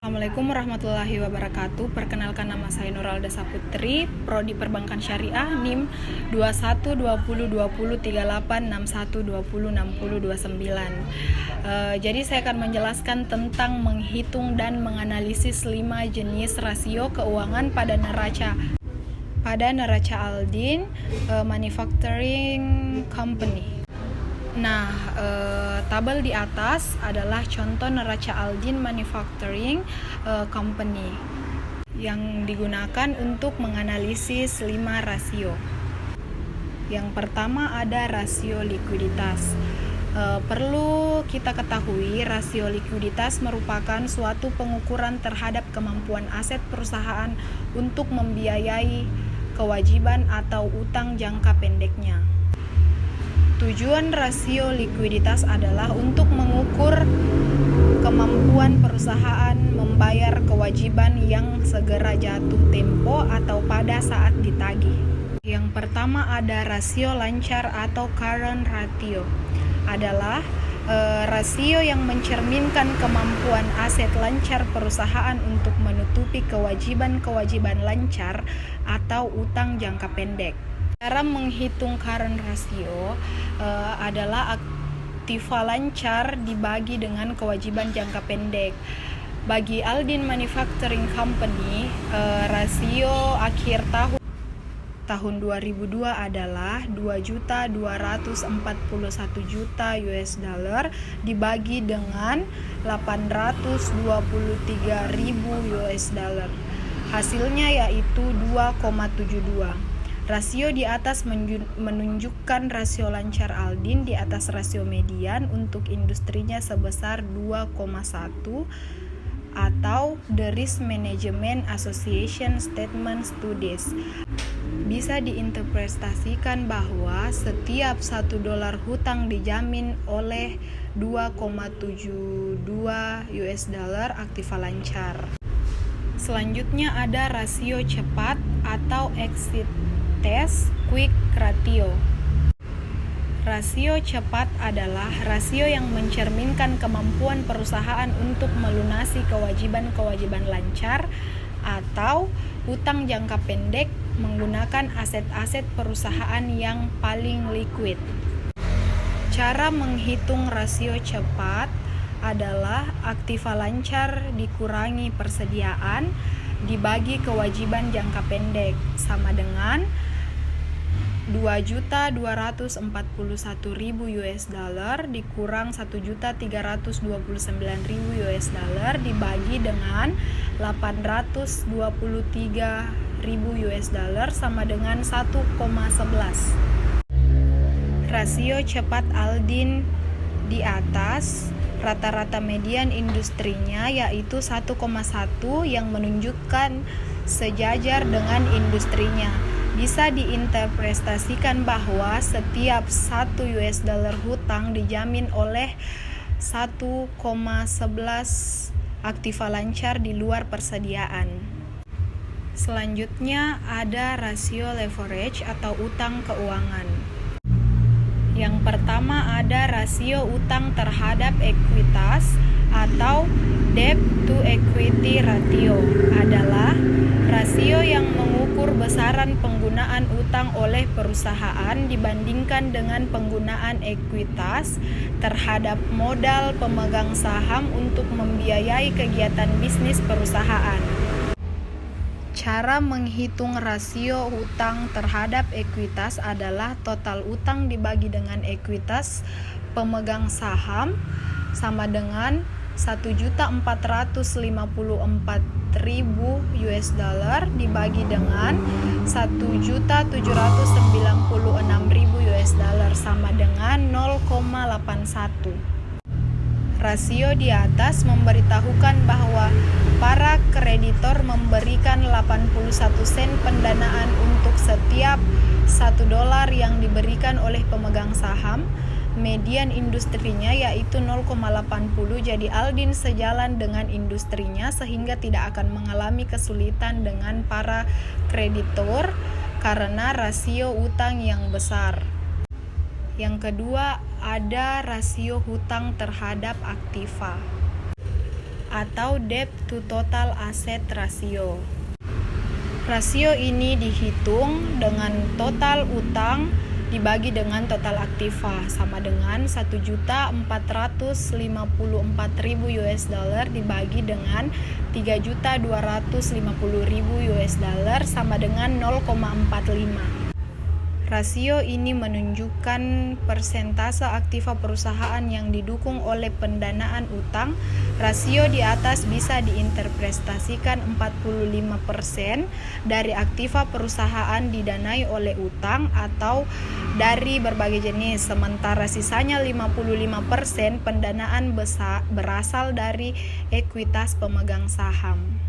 Assalamualaikum warahmatullahi wabarakatuh. Perkenalkan, nama saya Nuralda Saputri, Prodi Perbankan Syariah, NIM 2120203861206029. Jadi saya akan menjelaskan tentang menghitung dan menganalisis 5 jenis rasio keuangan pada neraca Aldin Manufacturing Company. Tabel di atas adalah contoh neraca Aldin Manufacturing Company yang digunakan untuk menganalisis 5 rasio. Yang pertama ada rasio likuiditas. Perlu kita ketahui, rasio likuiditas merupakan suatu pengukuran terhadap kemampuan aset perusahaan untuk membiayai kewajiban atau utang jangka pendeknya. Tujuan rasio likuiditas adalah untuk mengukur kemampuan perusahaan membayar kewajiban yang segera jatuh tempo atau pada saat ditagih. Yang pertama ada rasio lancar atau current ratio. Adalah rasio yang mencerminkan kemampuan aset lancar perusahaan untuk menutupi kewajiban-kewajiban lancar atau utang jangka pendek. Cara menghitung current ratio adalah aktiva lancar dibagi dengan kewajiban jangka pendek. Bagi Aldin Manufacturing Company, rasio akhir tahun 2002 adalah 2.241.000.000 US$ dibagi dengan 823.000 US$. Hasilnya yaitu 2,72. Rasio di atas menunjukkan rasio lancar Aldin di atas rasio median untuk industrinya sebesar 2,1 atau The Risk Management Association Statement Studies. Bisa diinterpretasikan bahwa setiap $1 hutang dijamin oleh 2,72 US$ aktiva lancar. Selanjutnya ada rasio cepat atau exit test quick ratio. Rasio cepat adalah rasio yang mencerminkan kemampuan perusahaan untuk melunasi kewajiban-kewajiban lancar atau utang jangka pendek menggunakan aset-aset perusahaan yang paling liquid. Cara menghitung rasio cepat adalah aktiva lancar dikurangi persediaan dibagi kewajiban jangka pendek sama dengan 2.241.000 US$ dikurang 1.329.000 US$ dibagi dengan 823.000 US$ sama dengan 1,11. Rasio cepat Aldin di atas rata-rata median industrinya yaitu 1,1 yang menunjukkan sejajar dengan industrinya. Bisa diinterpretasikan bahwa setiap $1 hutang dijamin oleh 1,11 aktiva lancar di luar persediaan. Selanjutnya ada rasio leverage atau utang keuangan. Yang pertama ada rasio utang terhadap ekuitas atau debt to equity ratio. Adalah rasio yang mengukur besaran penggunaan utang oleh perusahaan dibandingkan dengan penggunaan ekuitas terhadap modal pemegang saham untuk membiayai kegiatan bisnis perusahaan. Cara menghitung rasio utang terhadap ekuitas adalah total utang dibagi dengan ekuitas pemegang saham sama dengan 1.454.000 US$ dibagi dengan 1.796.000 US$ sama dengan 0,81. Rasio di atas memberitahukan bahwa para kreditor memberikan 81 sen pendanaan untuk setiap $1 yang diberikan oleh pemegang saham. Median industrinya yaitu 0,80. Jadi Aldin sejalan dengan industrinya sehingga tidak akan mengalami kesulitan dengan para kreditor karena rasio utang yang besar. Yang kedua ada rasio hutang terhadap aktiva. atau debt to total asset ratio. Rasio ini dihitung dengan total utang dibagi dengan total aktiva sama dengan 1.454.000 US dollar dibagi dengan 3.250.000 US dollar sama dengan 0,45. Rasio ini menunjukkan persentase aktiva perusahaan yang didukung oleh pendanaan utang. Rasio di atas bisa diinterpretasikan 45% dari aktiva perusahaan didanai oleh utang atau dari berbagai jenis, sementara sisanya 55% pendanaan berasal dari ekuitas pemegang saham.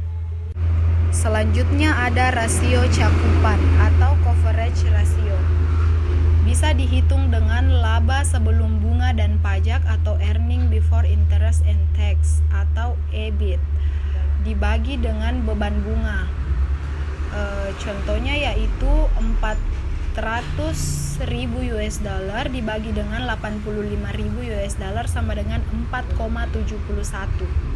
Selanjutnya ada rasio cakupan atau coverage ratio. Bisa dihitung dengan laba sebelum bunga dan pajak atau earning before interest and tax atau EBIT dibagi dengan beban bunga. Contohnya yaitu 400.000 US dollar dibagi dengan 85.000 US dollar sama dengan 4,71.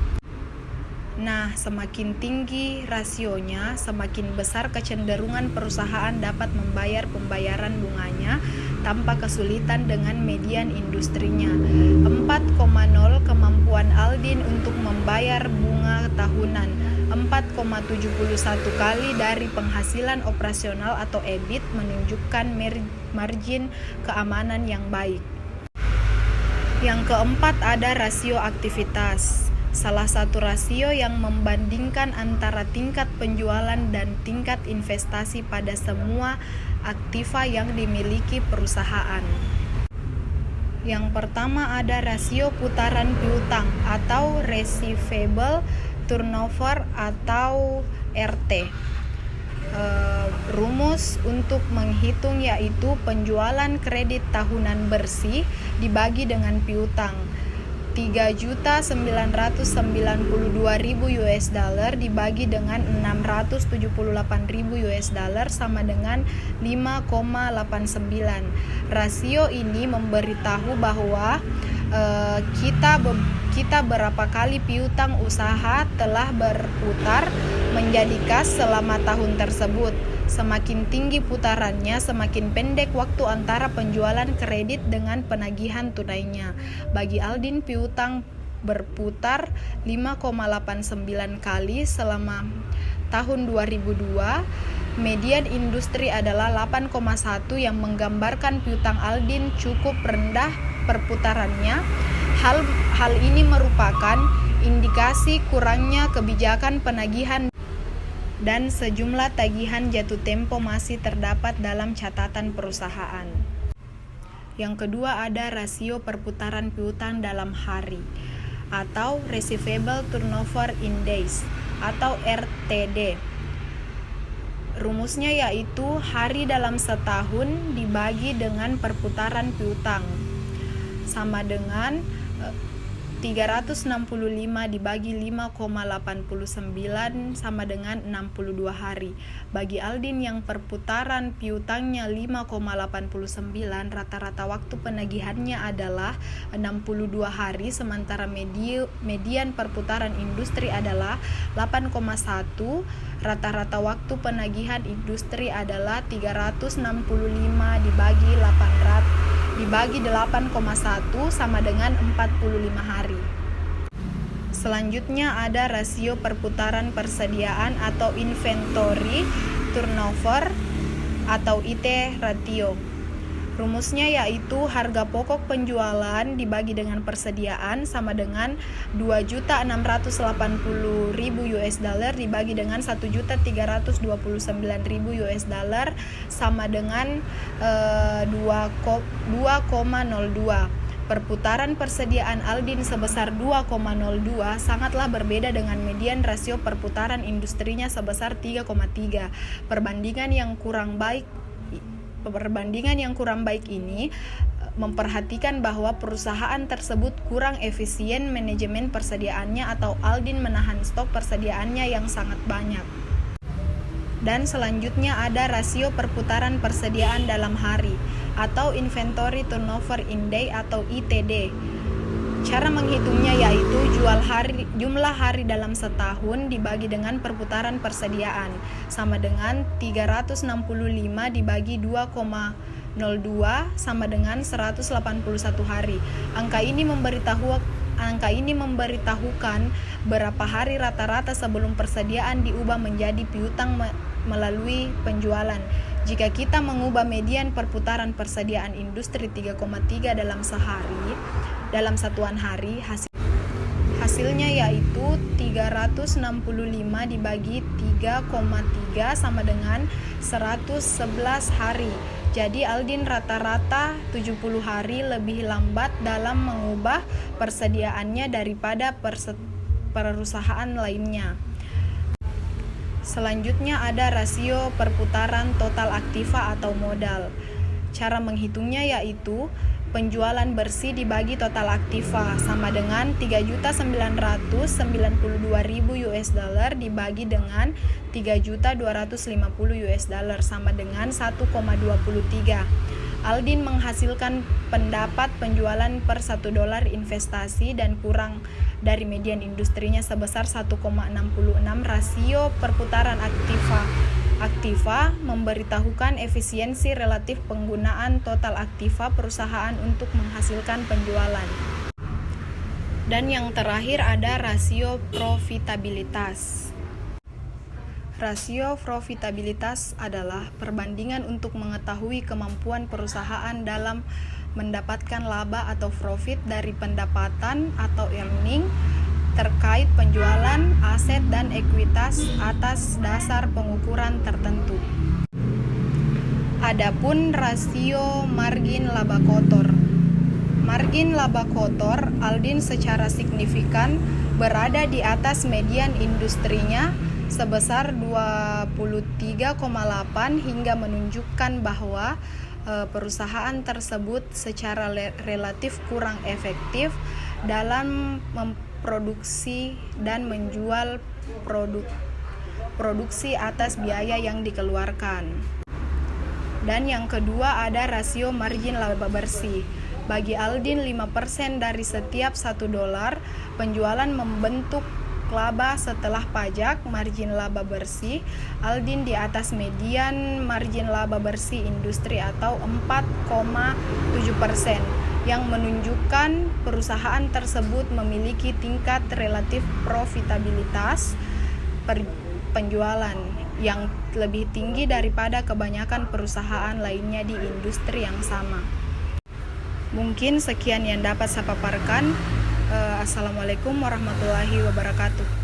Nah, semakin tinggi rasionya, semakin besar kecenderungan perusahaan dapat membayar pembayaran bunganya tanpa kesulitan dengan median industrinya. 4,0 kemampuan Aldin untuk membayar bunga tahunan, 4,71 kali dari penghasilan operasional atau EBIT menunjukkan margin keamanan yang baik. Yang keempat ada rasio aktivitas. Salah satu rasio yang membandingkan antara tingkat penjualan dan tingkat investasi pada semua aktiva yang dimiliki perusahaan. Yang pertama ada rasio putaran piutang atau receivable turnover atau RT. Rumus untuk menghitung yaitu penjualan kredit tahunan bersih dibagi dengan piutang. 3.992.000 US dollar dibagi dengan 678.000 US dollar sama dengan 5,89. Rasio ini memberitahu bahwa kita berapa kali piutang usaha telah berputar menjadi kas selama tahun tersebut. Semakin tinggi putarannya, semakin pendek waktu antara penjualan kredit dengan penagihan tunainya. Bagi Aldin, piutang berputar 5,89 kali selama tahun 2002. Median industri adalah 8,1 yang menggambarkan piutang Aldin cukup rendah perputarannya. Hal ini merupakan indikasi kurangnya kebijakan penagihan dan sejumlah tagihan jatuh tempo masih terdapat dalam catatan perusahaan. Yang kedua ada rasio perputaran piutang dalam hari atau Receivable Turnover in Days atau RTD. Rumusnya yaitu hari dalam setahun dibagi dengan perputaran piutang sama dengan 365 dibagi 5,89 sama dengan 62 hari. Bagi Aldin yang perputaran piutangnya 5,89, rata-rata waktu penagihannya adalah 62 hari, sementara median perputaran industri adalah 8,1. Rata-rata waktu penagihan industri adalah 365 dibagi 8,1 sama dengan 45 hari. Selanjutnya ada rasio perputaran persediaan atau inventory turnover atau IT ratio. Rumusnya yaitu harga pokok penjualan dibagi dengan persediaan sama dengan 2.680.000 US dollar dibagi dengan 1.329.000 US dollar sama dengan 2,02. Perputaran persediaan Aldin sebesar 2,02 sangatlah berbeda dengan median rasio perputaran industrinya sebesar 3,3. Perbandingan yang kurang baik ini memperhatikan bahwa perusahaan tersebut kurang efisien manajemen persediaannya atau Aldin menahan stok persediaannya yang sangat banyak. Dan selanjutnya ada rasio perputaran persediaan dalam hari atau Inventory Turnover in Day atau ITD. Cara menghitungnya yaitu jumlah hari dalam setahun dibagi dengan perputaran persediaan, sama dengan 365 dibagi 2,02 sama dengan 181 hari. Angka ini memberitahukan berapa hari rata-rata sebelum persediaan diubah menjadi piutang melalui penjualan. Jika kita mengubah median perputaran persediaan industri 3,3 dalam satuan hari, hasilnya yaitu 365 dibagi 3,3 sama dengan 111 hari. Jadi Aldin rata-rata 70 hari lebih lambat dalam mengubah persediaannya daripada perusahaan lainnya. Selanjutnya ada rasio perputaran total aktiva atau modal. Cara menghitungnya yaitu penjualan bersih dibagi total aktiva sama dengan 3.992.000 US dollar dibagi dengan 3.250 US dollar sama dengan 1,23. Aldin menghasilkan pendapat penjualan per $1 investasi dan kurang dari median industrinya sebesar 1,66. Rasio perputaran aktiva memberitahukan efisiensi relatif penggunaan total aktiva perusahaan untuk menghasilkan penjualan. Dan yang terakhir ada rasio profitabilitas. Rasio profitabilitas adalah perbandingan untuk mengetahui kemampuan perusahaan dalam mendapatkan laba atau profit dari pendapatan atau earning terkait penjualan aset dan ekuitas atas dasar pengukuran tertentu. Adapun rasio margin laba kotor. Margin laba kotor Aldin secara signifikan berada di atas median industrinya sebesar 23,8 hingga menunjukkan bahwa perusahaan tersebut secara relatif kurang efektif dalam memproduksi dan menjual produksi atas biaya yang dikeluarkan. Dan yang kedua ada rasio margin laba bersih. Bagi Aldin 5% dari setiap $1 penjualan membentuk laba setelah pajak. Margin laba bersih Aldin di atas median margin laba bersih industri atau 4,7%, yang menunjukkan perusahaan tersebut memiliki tingkat relatif profitabilitas penjualan yang lebih tinggi daripada kebanyakan perusahaan lainnya di industri yang sama. Mungkin sekian yang dapat saya paparkan. Assalamualaikum warahmatullahi wabarakatuh.